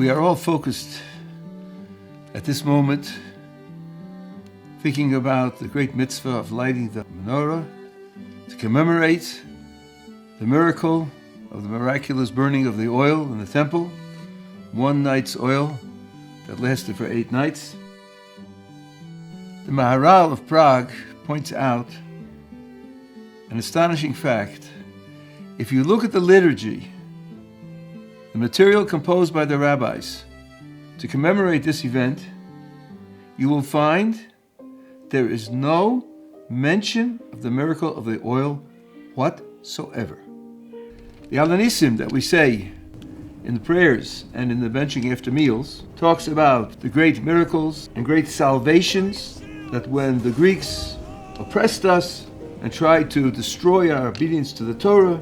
We are all focused at this moment thinking about the great mitzvah of lighting the menorah to commemorate the miracle of the miraculous burning of the oil in the temple, one night's oil that lasted for 8 nights. The Maharal of Prague points out an astonishing fact. If you look at the liturgy, the material composed by the rabbis to commemorate this event, you will find there is no mention of the miracle of the oil whatsoever. The Alanissim that we say in the prayers and in the benching after meals talks about the great miracles and great salvations that when the Greeks oppressed us and tried to destroy our obedience to the Torah,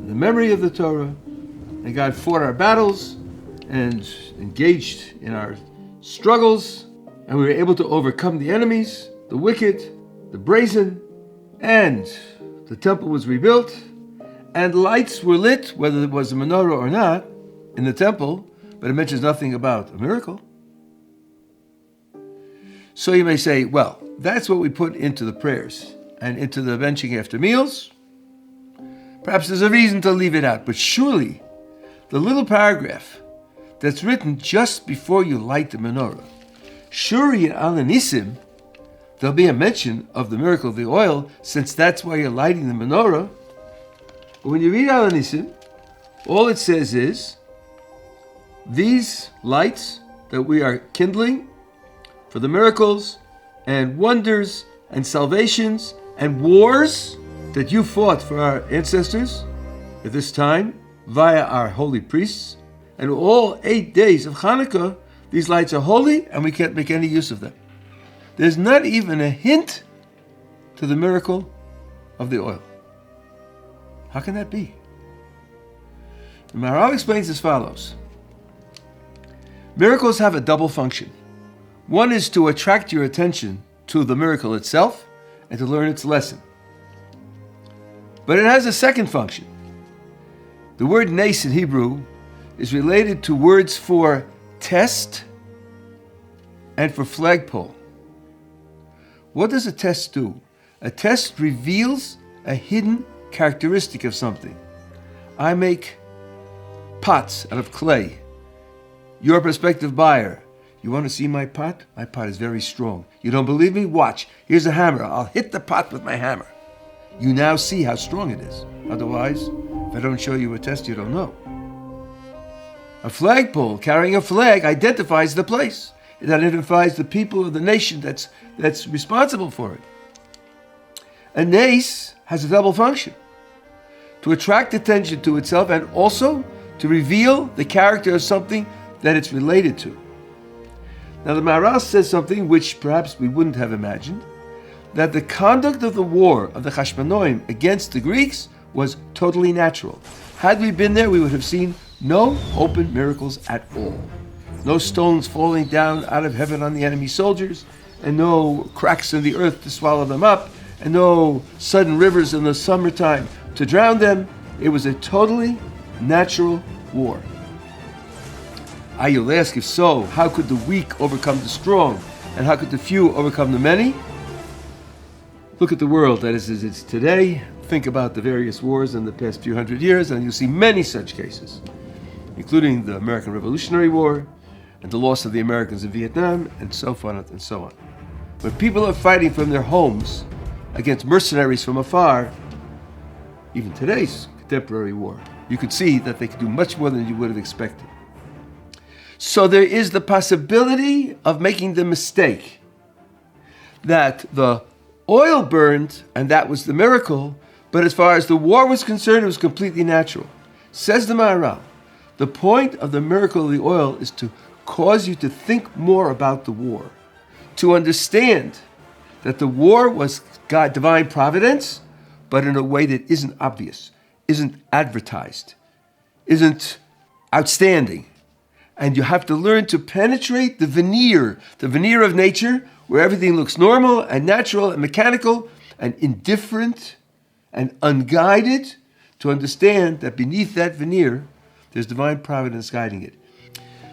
the memory of the Torah, and God fought our battles and engaged in our struggles, and we were able to overcome the enemies, the wicked, the brazen, and the temple was rebuilt, and lights were lit, whether it was a menorah or not, in the temple, but it mentions nothing about a miracle. So you may say, well, that's what we put into the prayers and into the benching after meals. Perhaps there's a reason to leave it out, but surely the little paragraph that's written just before you light the menorah, surely in Alanissim, there'll be a mention of the miracle of the oil, since that's why you're lighting the menorah. But when you read Alanissim, all it says is, these lights that we are kindling for the miracles and wonders and salvations and wars that you fought for our ancestors at this time via our holy priests, and all 8 days of Chanuka, these lights are holy and we can't make any use of them. There's not even a hint to the miracle of the oil. How can that be? The Maharal explains as follows. Miracles have a double function. One is to attract your attention to the miracle itself and to learn its lesson. But it has a second function. The word nes in Hebrew is related to words for test and for flagpole. What does a test do? A test reveals a hidden characteristic of something. I make pots out of clay. You're a prospective buyer. You want to see my pot? My pot is very strong. You don't believe me? Watch. Here's a hammer. I'll hit the pot with my hammer. You now see how strong it is. Otherwise, if I don't show you a test, you don't know. A flagpole carrying a flag identifies the place. It identifies the people of the nation that's responsible for it. A nes has a double function. To attract attention to itself and also to reveal the character of something that it's related to. Now the Maharal says something which perhaps we wouldn't have imagined, that the conduct of the war of the Hashmonaim against the Greeks was totally natural. Had we been there, we would have seen no open miracles at all. No stones falling down out of heaven on the enemy soldiers, and no cracks in the earth to swallow them up, and no sudden rivers in the summertime to drown them. It was a totally natural war. You'll ask, if so, how could the weak overcome the strong, and how could the few overcome the many? Look at the world that is as it's today. Think about the various wars in the past few hundred years, and you'll see many such cases, including the American Revolutionary War, and the loss of the Americans in Vietnam, and so forth and so on. When people are fighting from their homes against mercenaries from afar, even today's contemporary war, you could see that they could do much more than you would have expected. So there is the possibility of making the mistake that the oil burned and that was the miracle, but as far as the war was concerned, it was completely natural. Says the Maharal, the point of the miracle of the oil is to cause you to think more about the war, to understand that the war was God, divine providence, but in a way that isn't obvious, isn't advertised, isn't outstanding. And you have to learn to penetrate the veneer of nature, where everything looks normal and natural and mechanical and indifferent and unguided, to understand that beneath that veneer, there's divine providence guiding it.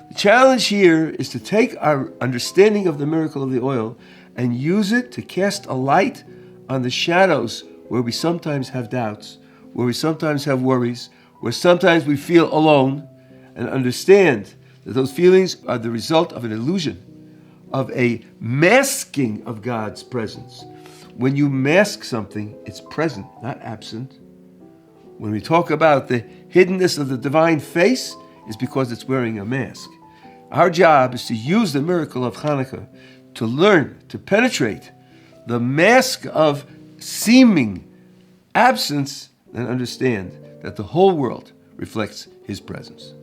The challenge here is to take our understanding of the miracle of the oil and use it to cast a light on the shadows where we sometimes have doubts, where we sometimes have worries, where sometimes we feel alone, and understand that those feelings are the result of an illusion, of a masking of God's presence. When you mask something, it's present, not absent. When we talk about the hiddenness of the divine face, it's because it's wearing a mask. Our job is to use the miracle of Chanukah to learn, to penetrate the mask of seeming absence and understand that the whole world reflects His presence.